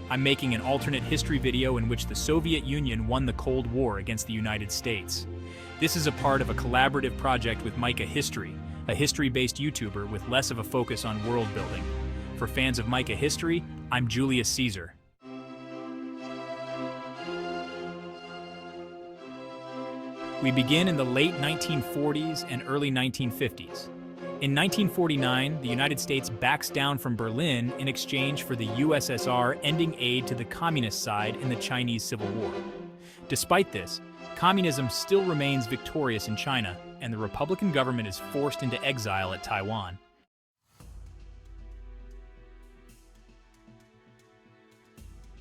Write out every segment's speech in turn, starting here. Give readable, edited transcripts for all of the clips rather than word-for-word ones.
I'm making an alternate history video in which the Soviet Union won the Cold War against the United States. This is a part of a collaborative project with Micah History, a history-based YouTuber with less of a focus on world building. For fans of Micah History, I'm Julius Caesar. We begin in the late 1940s and early 1950s. In 1949, the United States backs down from Berlin in exchange for the USSR ending aid to the communist side in the Chinese Civil War. Despite this, communism still remains victorious in China, and the Republican government is forced into exile at Taiwan.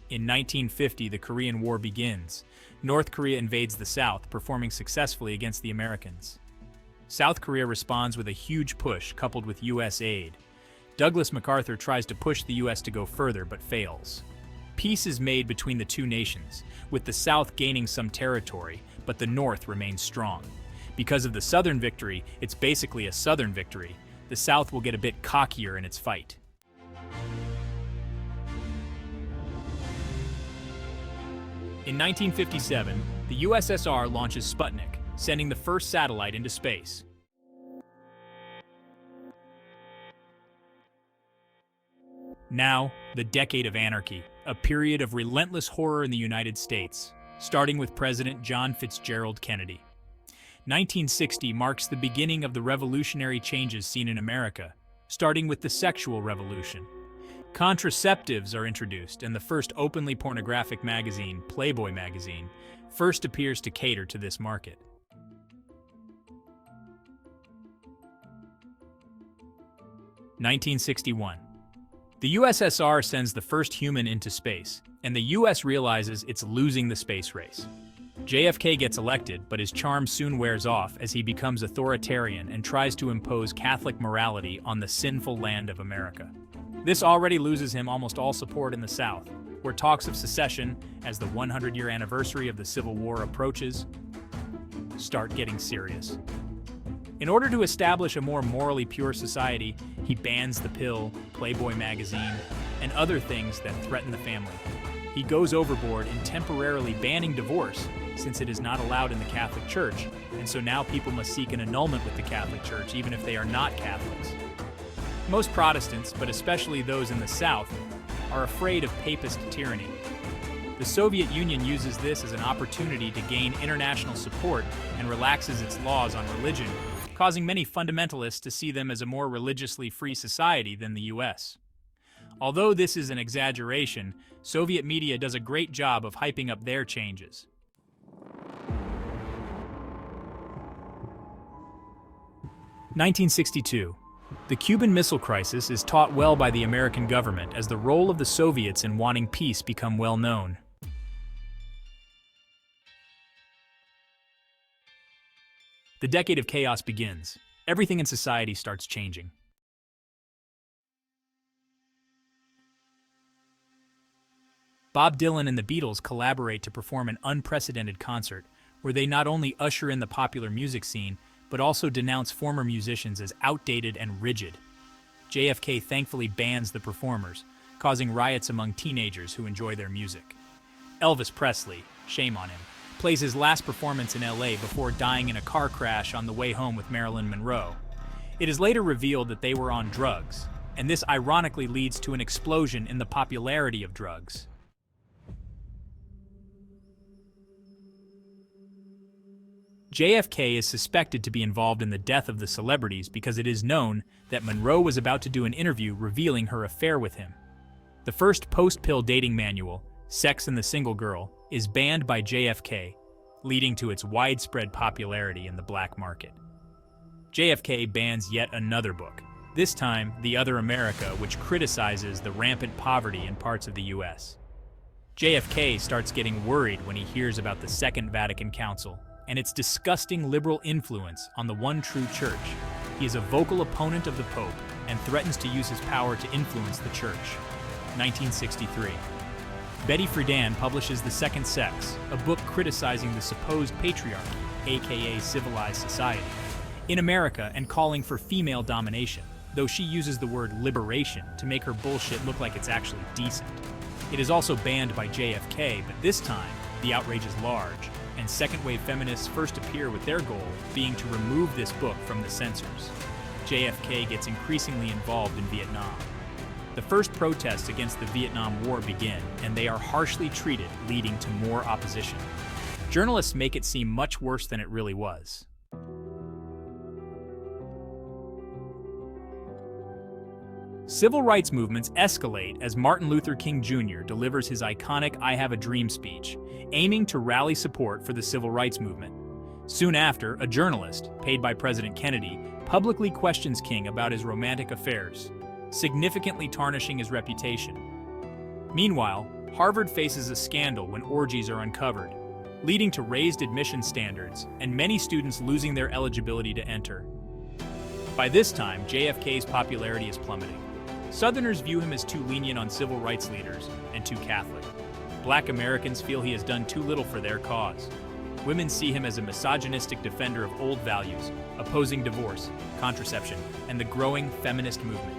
In 1950, the Korean War begins. North Korea invades the South, performing successfully against the Americans. South Korea responds with a huge push coupled with U.S. aid. Douglas MacArthur tries to push the U.S. to go further, but fails. Peace is made between the two nations, with the South gaining some territory, but the North remains strong. Because of the Southern victory, it's basically a Southern victory. The South will get a bit cockier in its fight. In 1957, the USSR launches Sputnik, sending the first satellite into space. Now, the decade of anarchy, a period of relentless horror in the United States, starting with President John Fitzgerald Kennedy. 1960 marks the beginning of the revolutionary changes seen in America, starting with the sexual revolution. Contraceptives are introduced, and the first openly pornographic magazine, Playboy magazine, first appears to cater to this market. (1961). The USSR sends the first human into space, and the US realizes it's losing the space race. JFK gets elected, but his charm soon wears off as he becomes authoritarian and tries to impose Catholic morality on the sinful land of America. This already loses him almost all support in the South, where talks of secession, as the 100-year anniversary of the Civil War approaches, start getting serious. In order to establish a more morally pure society, he bans the pill, Playboy magazine, and other things that threaten the family. He goes overboard in temporarily banning divorce, since it is not allowed in the Catholic Church, and so now people must seek an annulment with the Catholic Church even if they are not Catholics. Most Protestants, but especially those in the South, are afraid of papist tyranny. The Soviet Union uses this as an opportunity to gain international support and relaxes its laws on religion, causing many fundamentalists to see them as a more religiously free society than the US. Although this is an exaggeration, Soviet media does a great job of hyping up their changes. (1962). The Cuban Missile Crisis is taught well by the American government as the role of the Soviets in wanting peace become well known. The decade of chaos begins. Everything in society starts changing. Bob Dylan and the Beatles collaborate to perform an unprecedented concert, where they not only usher in the popular music scene, but also denounce former musicians as outdated and rigid. JFK thankfully bans the performers, causing riots among teenagers who enjoy their music. Elvis Presley, shame on him, plays his last performance in LA before dying in a car crash on the way home with Marilyn Monroe. It is later revealed that they were on drugs, and this ironically leads to an explosion in the popularity of drugs. JFK is suspected to be involved in the death of the celebrities because it is known that Monroe was about to do an interview revealing her affair with him. The first post-pill dating manual, Sex and the Single Girl, is banned by JFK, leading to its widespread popularity in the black market. JFK bans yet another book, this time The Other America, which criticizes the rampant poverty in parts of the US. JFK starts getting worried when he hears about the Second Vatican Council and its disgusting liberal influence on the one true church. He is a vocal opponent of the Pope and threatens to use his power to influence the church. 1963. Betty Friedan publishes The Second Sex, a book criticizing the supposed patriarchy, aka civilized society, in America and calling for female domination, though she uses the word liberation to make her bullshit look like it's actually decent. It is also banned by JFK, but this time, the outrage is large, and second-wave feminists first appear with their goal being to remove this book from the censors. JFK gets increasingly involved in Vietnam. The first protests against the Vietnam War begin, and they are harshly treated, leading to more opposition. Journalists make it seem much worse than it really was. Civil rights movements escalate as Martin Luther King Jr. delivers his iconic "I Have a Dream" speech, aiming to rally support for the civil rights movement. Soon after, a journalist, paid by President Kennedy, publicly questions King about his romantic affairs, significantly tarnishing his reputation. Meanwhile, Harvard faces a scandal when orgies are uncovered, leading to raised admission standards and many students losing their eligibility to enter. By this time, JFK's popularity is plummeting. Southerners view him as too lenient on civil rights leaders and too Catholic. Black Americans feel he has done too little for their cause. Women see him as a misogynistic defender of old values, opposing divorce, contraception, and the growing feminist movement.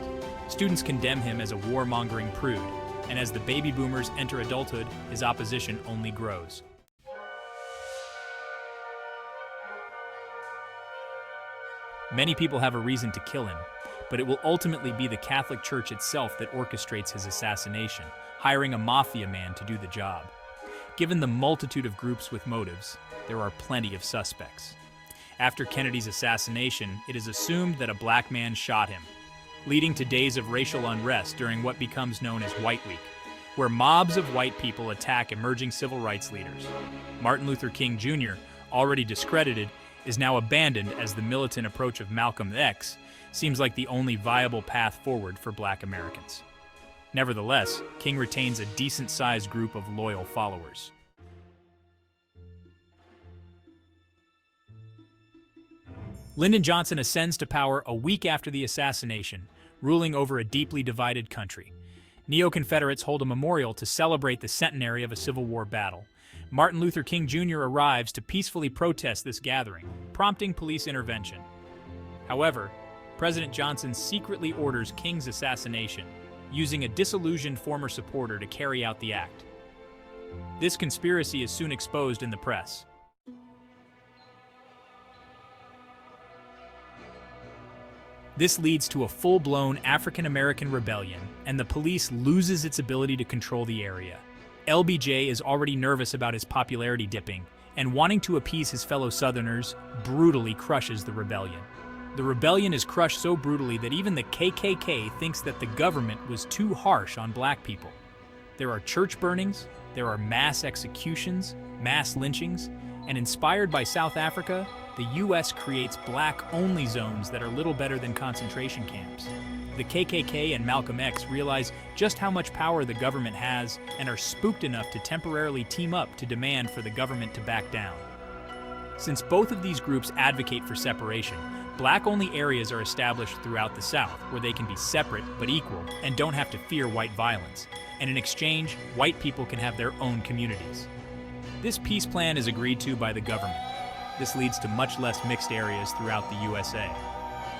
Students condemn him as a warmongering prude, and as the baby boomers enter adulthood, his opposition only grows. Many people have a reason to kill him, but it will ultimately be the Catholic Church itself that orchestrates his assassination, hiring a mafia man to do the job. Given the multitude of groups with motives, there are plenty of suspects. After Kennedy's assassination, it is assumed that a black man shot him, leading to days of racial unrest during what becomes known as White Week, where mobs of white people attack emerging civil rights leaders. Martin Luther King Jr., already discredited, is now abandoned as the militant approach of Malcolm X seems like the only viable path forward for Black Americans. Nevertheless, King retains a decent-sized group of loyal followers. Lyndon Johnson ascends to power a week after the assassination, ruling over a deeply divided country. Neo-Confederates hold a memorial to celebrate the centenary of a Civil War battle. Martin Luther King Jr. arrives to peacefully protest this gathering, prompting police intervention. However, President Johnson secretly orders King's assassination, using a disillusioned former supporter to carry out the act. This conspiracy is soon exposed in the press. This leads to a full-blown African-American rebellion, and the police loses its ability to control the area. LBJ is already nervous about his popularity dipping, and wanting to appease his fellow Southerners, brutally crushes the rebellion. The rebellion is crushed so brutally that even the KKK thinks that the government was too harsh on black people. There are church burnings, there are mass executions, mass lynchings, and inspired by South Africa, the US creates black-only zones that are little better than concentration camps. The KKK and Malcolm X realize just how much power the government has and are spooked enough to temporarily team up to demand for the government to back down. Since both of these groups advocate for separation, black-only areas are established throughout the South where they can be separate but equal and don't have to fear white violence. And in exchange, white people can have their own communities. This peace plan is agreed to by the government. This leads to much less mixed areas throughout the USA.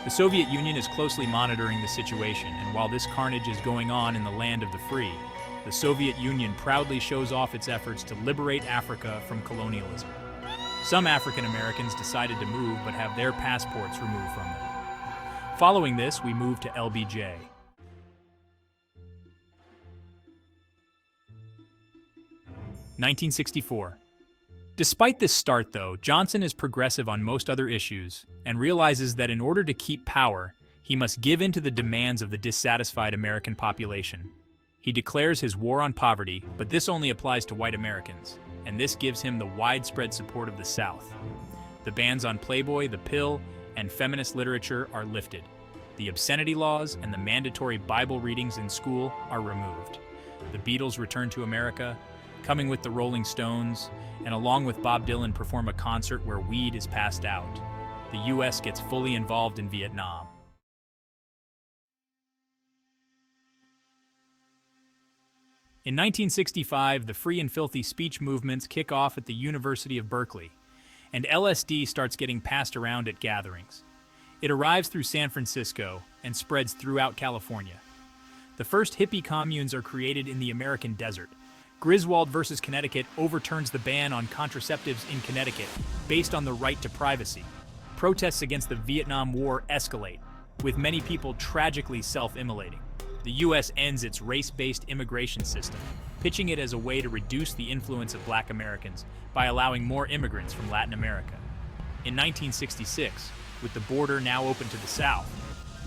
The Soviet Union is closely monitoring the situation, and while this carnage is going on in the land of the free, the Soviet Union proudly shows off its efforts to liberate Africa from colonialism. Some African Americans decided to move but have their passports removed from them. Following this, we move to LBJ. (1964). Despite this start, though, Johnson is progressive on most other issues and realizes that in order to keep power, he must give in to the demands of the dissatisfied American population. He declares his war on poverty, but this only applies to white Americans, and this gives him the widespread support of the South. The bans on Playboy, the pill, and feminist literature are lifted. The obscenity laws and the mandatory Bible readings in school are removed. The Beatles return to America, coming with the Rolling Stones, and along with Bob Dylan perform a concert where weed is passed out. The US gets fully involved in Vietnam. In 1965, the free and filthy speech movements kick off at the University of Berkeley, and LSD starts getting passed around at gatherings. It arrives through San Francisco and spreads throughout California. The first hippie communes are created in the American desert. Griswold versus Connecticut overturns the ban on contraceptives in Connecticut based on the right to privacy. Protests against the Vietnam War escalate, with many people tragically self-immolating. The U.S. ends its race-based immigration system, pitching it as a way to reduce the influence of Black Americans by allowing more immigrants from Latin America. In 1966, with the border now open to the South,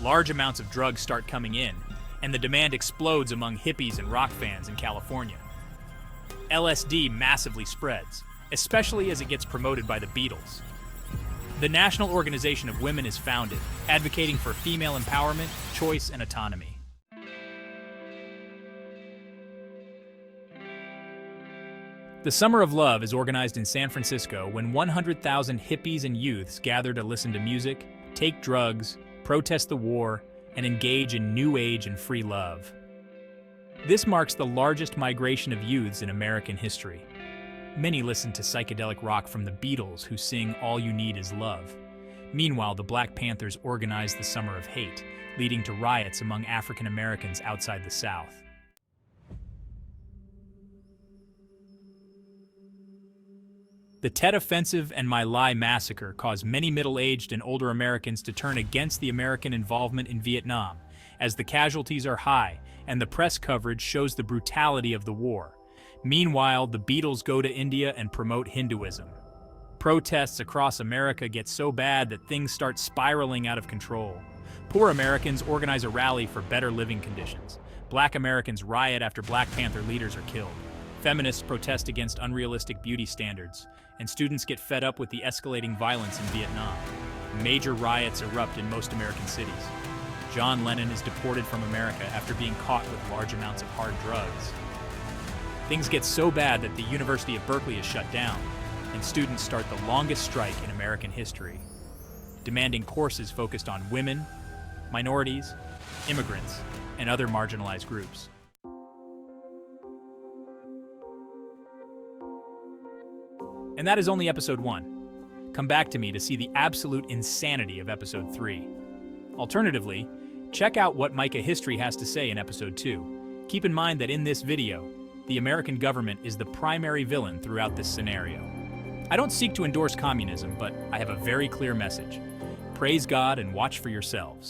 large amounts of drugs start coming in, and the demand explodes among hippies and rock fans in California. LSD massively spreads, especially as it gets promoted by the Beatles. The National Organization of Women is founded, advocating for female empowerment, choice, and autonomy. The Summer of Love is organized in San Francisco when 100,000 hippies and youths gather to listen to music, take drugs, protest the war, and engage in New Age and free love. This marks the largest migration of youths in American history. Many listen to psychedelic rock from the Beatles, who sing "All You Need Is Love." Meanwhile, the Black Panthers organize the Summer of Hate, leading to riots among African Americans outside the South. The Tet Offensive and My Lai Massacre caused many middle-aged and older Americans to turn against the American involvement in Vietnam, as the casualties are high and the press coverage shows the brutality of the war. Meanwhile, the Beatles go to India and promote Hinduism. Protests across America get so bad that things start spiraling out of control. Poor Americans organize a rally for better living conditions. Black Americans riot after Black Panther leaders are killed. Feminists protest against unrealistic beauty standards, and students get fed up with the escalating violence in Vietnam. Major riots erupt in most American cities. John Lennon is deported from America after being caught with large amounts of hard drugs. Things get so bad that the University of Berkeley is shut down, and students start the longest strike in American history, demanding courses focused on women, minorities, immigrants, and other marginalized groups. And that is only episode 1. Come back to me to see the absolute insanity of episode 3. Alternatively, check out what Micah History has to say in episode 2. Keep in mind that in this video, the American government is the primary villain throughout this scenario. I don't seek to endorse communism, but I have a very clear message. Praise God and watch for yourselves.